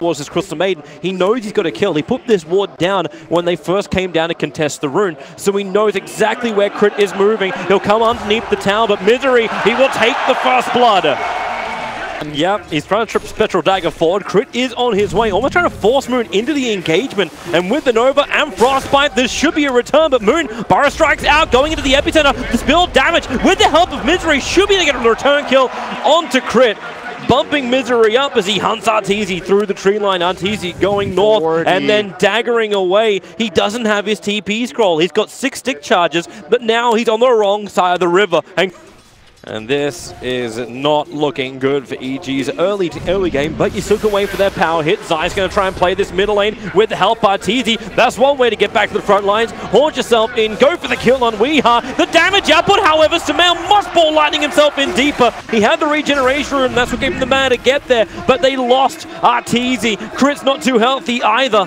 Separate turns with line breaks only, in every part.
Was his Crystal Maiden. He knows he's got a kill. He put this ward down when they first came down to contest the rune, so he knows exactly where Crit is moving. He'll come underneath the tower, but Misery, he will take the first blood. And yeah, he's trying to trip Spectral Dagger forward. Crit is on his way, almost trying to force Moon into the engagement. And with the Nova and Frostbite, this should be a return, but Moon, Burrow Strikes out, going into the epicenter. The spill damage with the help of Misery should be able to get a return kill onto Crit. Bumping Misery up as he hunts Arteezy through the tree line. Arteezy going north and then daggering away. He doesn't have his TP scroll. He's got 6 stick charges, but now he's on the wrong side of the river. And this is not looking good for EG's early game, but you still can wait for their power hit. Zai's going to try and play this middle lane with the help by Arteezy. That's one way to get back to the front lines. Haunt yourself in, go for the kill on Weeha. The damage output, however, SumaiL must ball lightning himself in deeper. He had the regeneration room, that's what gave him the mana to get there, but they lost Arteezy. Crit's not too healthy either.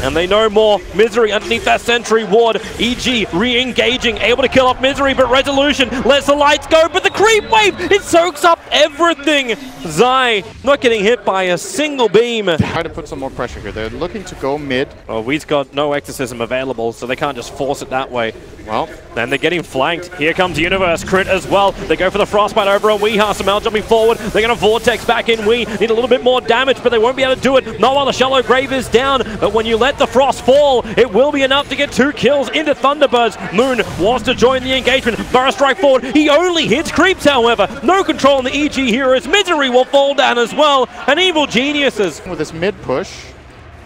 And they know more. Misery underneath that sentry ward. EG re-engaging, able to kill off Misery, but Resolution lets the lights go, but the creep wave, it soaks up everything. Zai not getting hit by a single beam.
Try to put some more pressure here. They're looking to go mid.
Oh, we've got no exorcism available, so they can't just force it that way. Well, then they're getting flanked. Here comes Universe, Crit as well. They go for the Frostbite over on Weeha. SumaiL jumping forward. They're going to Vortex back in. We need a little bit more damage, but they won't be able to do it. Not while the Shallow Grave is down, but when you let the Frost fall, it will be enough to get 2 kills into Thunderbirds. Moon wants to join the engagement. Burrow Strike forward. He only hits creeps, however. No control on the EG heroes. Misery will fall down as well. And Evil Geniuses.
With this mid push.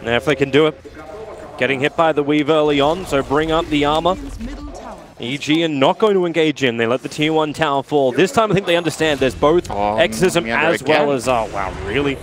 Now if they can do it. Getting hit by the Weave early on, so bring up the armor. EG are not going to engage in. They let the tier 1 tower fall. This time I think they understand there's both Exorcism as well as... Oh, wow, really?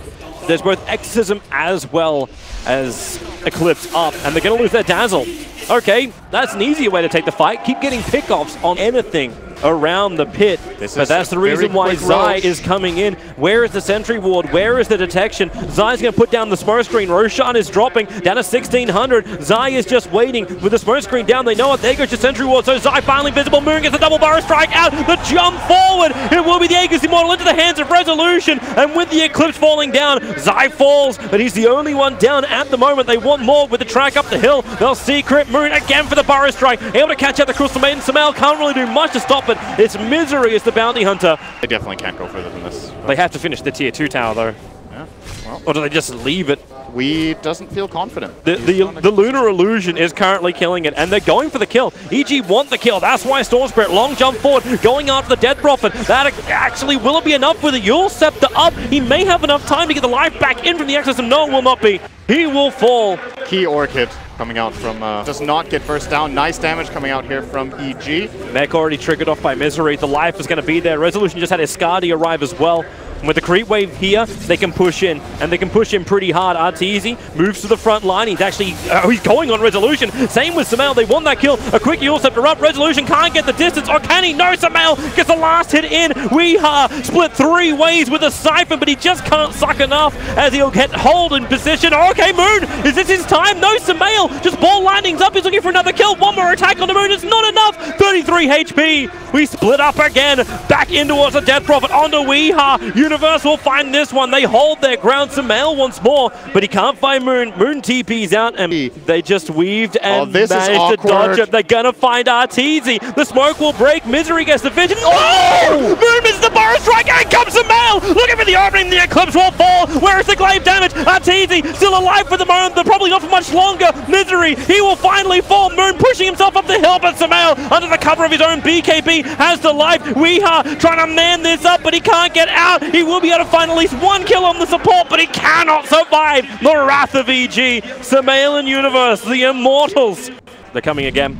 There's both Exorcism as well as Eclipse up, and they're going to lose their Dazzle. Okay, that's an easier way to take the fight. Keep getting pickoffs on anything around the pit, but that's the reason why Zai is coming in. Where is the sentry ward? Where is the detection? Zai's going to put down the smoke screen. Roshan is dropping down to 1600. Zai is just waiting with the smoke screen down. They know it. There goes the sentry ward. So Zai finally visible. Moon gets a double Burrow Strike out. The jump forward. It will be the Aegis Immortal into the hands of Resolution. And with the Eclipse falling down, Zai falls, but he's the only one down at the moment. They want more with the track up the hill. They'll see Crit. Moon again for the Burrow Strike. Able to catch out the Crystal Maiden. SumaiL can't really do much to stop it. It's Misery as the bounty hunter.
They definitely can't go further than this.
They have to finish the tier 2 tower though.
Yeah, well.
Or do they just leave it?
We doesn't feel confident.
The Lunar Illusion is currently killing it, and they're going for the kill. EG want the kill. That's why Storm Spirit long jump forward, going after the Dead Prophet. That actually will it be enough with the Yule Scepter up? He may have enough time to get the life back in from the Exorcism. No, it will not be. He will fall.
Key Orchid coming out from, does not get burst down. Nice damage coming out here from EG.
Mech already triggered off by Misery. The life is going to be there. Resolution just had his Skadi arrive as well. And with the creep wave here, they can push in, and they can push in pretty hard. Arteezy moves to the front line. He's actually, he's going on Resolution. Same with SumaiL. They want that kill. A quick Yule Scepter up. Resolution can't get the distance. Or can he? No, SumaiL gets the last hit in. Weeha split 3 ways with a Siphon, but he just can't suck enough as he'll get hold in position. Okay, Moon, is this his time? No, SumaiL just ball lightnings up. He's looking for another kill. One more attack on the Moon. It's not enough. 33 HP. We split up again. Back in towards the Death Prophet. Onto Weeha. Universe will find this one. They hold their ground. SumaiL once more, but he can't find Moon. Moon TP's out, and they just weaved and managed to dodge it. They're gonna find Arteezy. The smoke will break. Misery gets the vision. Oh! Moon misses the Burrow Strike, and comes SumaiL! Looking for the opening. The Eclipse will fall. Where is the glaive damage? Arteezy still alive for the moment. They're probably not for much longer. Misery, he will finally fall. Moon pushing himself up the hill, but SumaiL, under the cover of his own BKB, has the life. Weeha trying to man this up, but he can't get out. He will be able to find at least 1 kill on the support, but he cannot survive the wrath of EG. SumaiL and Universe, the Immortals. They're coming again.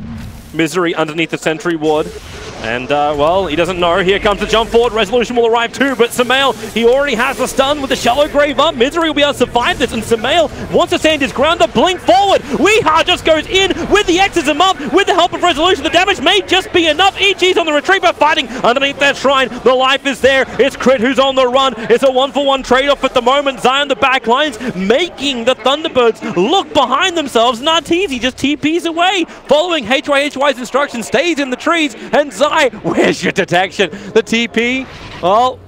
Misery underneath the sentry ward. And, well, he doesn't know. Here comes the jump forward. Resolution will arrive too, but SumaiL, he already has the stun with the Shallow Grave up. Misery will be able to survive this, and SumaiL wants to stand his ground to blink forward. Weeha just goes in with the Exorcism up. With the help of Resolution, the damage may just be enough. EG's on the retreat, but fighting underneath that shrine. The life is there. It's Crit who's on the run. It's a 1-for-1 trade-off at the moment. Zai on the back lines, making the Thunderbirds look behind themselves. Arteezy just TPs away. Following HYHY's instructions, stays in the trees, and Zai, where's your detection? The TP, well,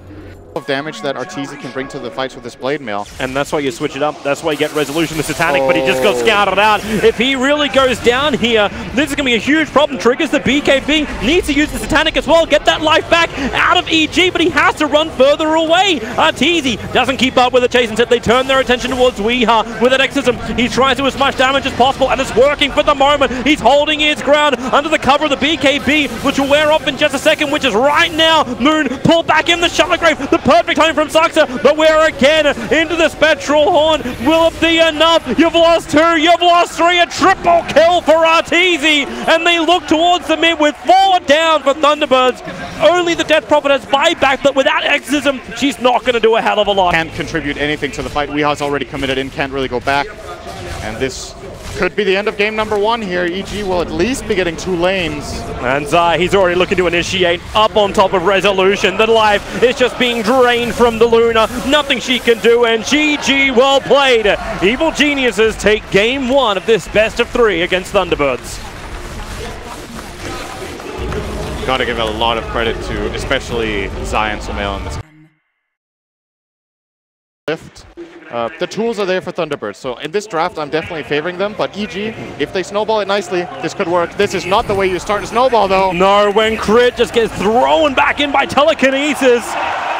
of damage that Arteezy can bring to the fights with this blade mail.
And that's why you switch it up. That's why you get Resolution the Satanic, but he just got scouted out. If he really goes down here, this is going to be a huge problem. Triggers the BKB, needs to use the Satanic as well, get that life back out of EG, but he has to run further away. Arteezy doesn't keep up with the chase. Instead, they turn their attention towards Weeha with an Exorcism. He tries to do as much damage as possible, and it's working for the moment. He's holding his ground under the cover of the BKB, which will wear off in just a second, which is right now. Moon pulled back in the Shuttergrave. The perfect home from Saksa, but we're again into the Spectral Horn. Will it be enough? You've lost 2, you've lost 3, a triple kill for Arteezy, and they look towards the mid with 4 down for Thunderbirds. Only the Death Prophet has buyback, but without Exorcism, she's not going to do a hell of a lot.
Can't contribute anything to the fight. Weeha's already committed in, can't really go back. And this could be the end of game number 1 here. EG will at least be getting 2 lanes.
And Zai, he's already looking to initiate up on top of Resolution. The life is just being drained from the Luna. Nothing she can do, and GG, well played. Evil Geniuses take game 1 of this best of 3 against Thunderbirds.
Gotta give a lot of credit to especially Zai and SumaiL in this lift. The tools are there for Thunderbirds, so in this draft I'm definitely favoring them, but EG, if they snowball it nicely, this could work. This is not the way you start a snowball though.
No, when Crit just gets thrown back in by telekinesis,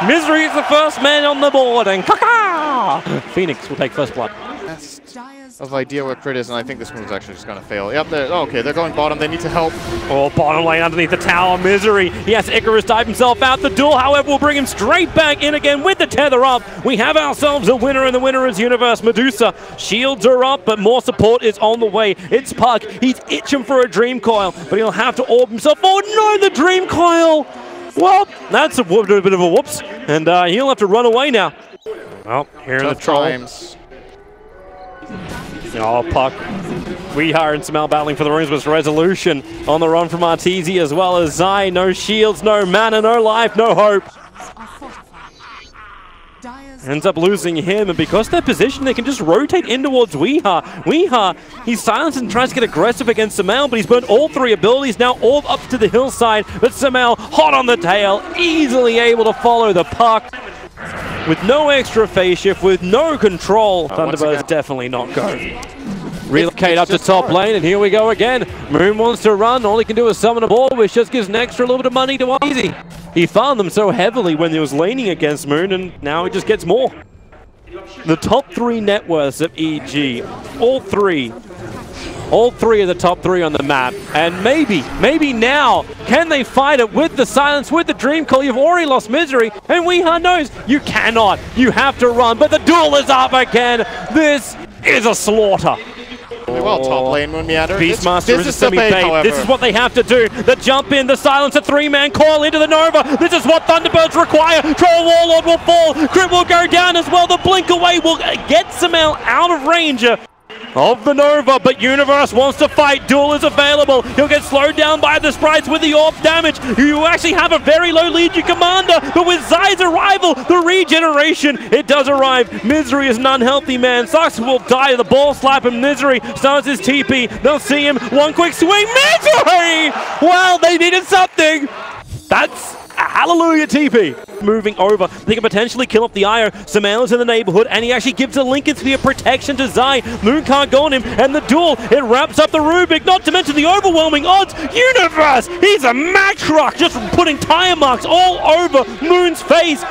Misery is the first man on the board, and Phoenix will take first blood.
Of idea what Crit is, and I think this move's actually just gonna fail. Yep, okay, they're going bottom, they need to help.
Oh, bottom lane underneath the tower, Misery. Yes, Icarus dive himself out. The duel, however, will bring him straight back in again with the tether up. We have ourselves a winner, and the winner is Universe Medusa. Shields are up, but more support is on the way. It's Puck. He's itching for a Dream Coil, but he'll have to orb himself. Oh no, the Dream Coil! Well, that's a bit of a whoops, and he'll have to run away now. Well, here in the trolls. Oh, Puck. Weeha and SumaiL battling for the runes, with Resolution on the run from Arteezy, as well as Zai. No shields, no mana, no life, no hope. Ends up losing him, and because they're positioned, they can just rotate in towards Weeha. Weeha, he's silenced and tries to get aggressive against SumaiL, but he's burned all 3 abilities, now all up to the hillside. But SumaiL, hot on the tail, easily able to follow the Puck. With no extra phase shift, with no control, Thunderbirds definitely not go. Relocate up to top lane, and here we go again. Moon wants to run, all he can do is summon a ball, which just gives an extra little bit of money to Arteezy. He farmed them so heavily when he was laning against Moon, and now he just gets more. The top 3 net worths of EG, all 3 of the top 3 on the map, and maybe now, can they fight it with the silence, with the Dream Call? You've already lost Misery, and Weeha knows you cannot. You have to run, but the duel is up again. This is a slaughter.
Well, top lane, Moonmeander.
Beastmaster is a semi-bait. This is what they have to do. The jump in, the silence, a 3-man coil into the Nova. This is what Thunderbirds require. Troll Warlord will fall. Crit will go down as well. The blink away will get SumaiL out of range of the Nova, but Universe wants to fight. Duel is available. He'll get slowed down by the sprites with the orb damage. You actually have a very low Legion Commander, but with Zai's arrival, the regeneration, it does arrive. Misery is an unhealthy man. Saksa will die. The ball slap, and Misery starts his TP. They'll see him. One quick swing. Misery! Well, they needed something. That's a hallelujah TP. Moving over, they can potentially kill up the IO. SumaiL is in the neighborhood, and he actually gives a Lincoln Sphere protection to Zai. Moon can't go on him, and the duel, it wraps up the Rubik, not to mention the overwhelming odds. Universe, he's a max rock, just putting tire marks all over Moon's face.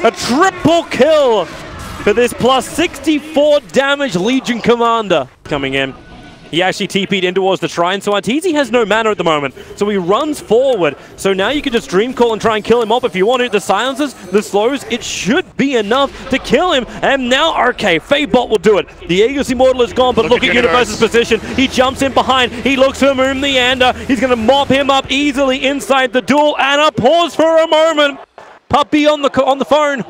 A triple kill for this plus 64 damage Legion Commander coming in. He actually TP'd in towards the shrine, so Arteezy has no mana at the moment. So he runs forward. So now you can just Dream Call and try and kill him off if you want to. The silences, the slows, it should be enough to kill him. And now, okay, Fadebot will do it. The Aegis Immortal is gone, but look at Universe's position. He jumps in behind. He looks for Moonmeander. He's going to mop him up easily inside the duel. And a pause for a moment. Puppy on the phone.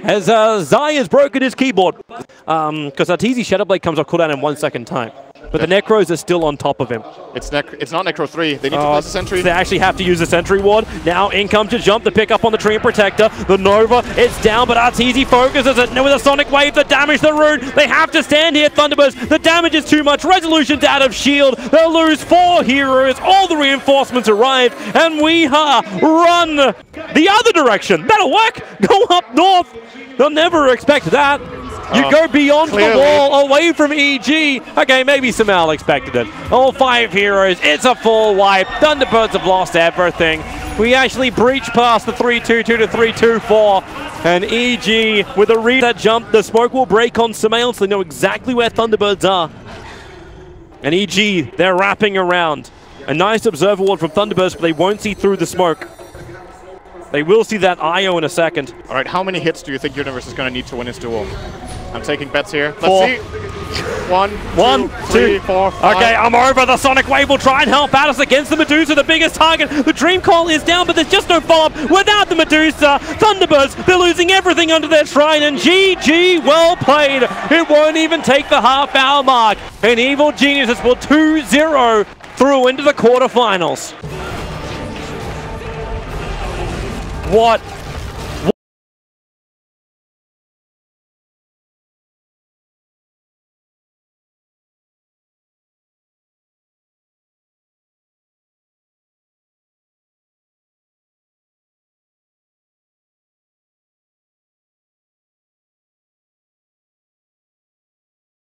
As Zai has broken his keyboard. Because Arteezy's Shadowblade comes off cooldown in 1 second time. But the Necros are still on top of him.
It's not Necro 3. They need to place a sentry.
They actually have to use a sentry ward. Now in comes to jump to pick up on the Tree Protector. The Nova, it's down, but Arteezy focuses it with a Sonic Wave to damage the rune. They have to stand here, Thunderbirds. The damage is too much. Resolution's out of shield. They'll lose 4 heroes. All the reinforcements arrive, and we run the other direction. That'll work. Go up north. They'll never expect that. You go beyond the wall, away from EG. Okay, maybe SumaiL expected it. All 5 heroes, it's a full wipe. Thunderbirds have lost everything. We actually breach past the 3-2-2 to 3-2-4. And EG, with a read that jump, the smoke will break on SumaiL, so they know exactly where Thunderbirds are. And EG, they're wrapping around. A nice observer ward from Thunderbirds, but they won't see through the smoke. They will see that IO in a second.
All right, how many hits do you think Universe is going to need to win his duel? I'm taking bets here. Let's
4.
see. 1, 2, 3, 4, 5.
Okay, I'm over. The Sonic Wave will try and help out us against the Medusa, the biggest target. The Dream Coil is down, but there's just no follow-up without the Medusa. Thunderbirds, they're losing everything under their shrine, and GG, well played. It won't even take the half-hour mark. And Evil Geniuses will 2-0 through into the quarterfinals. What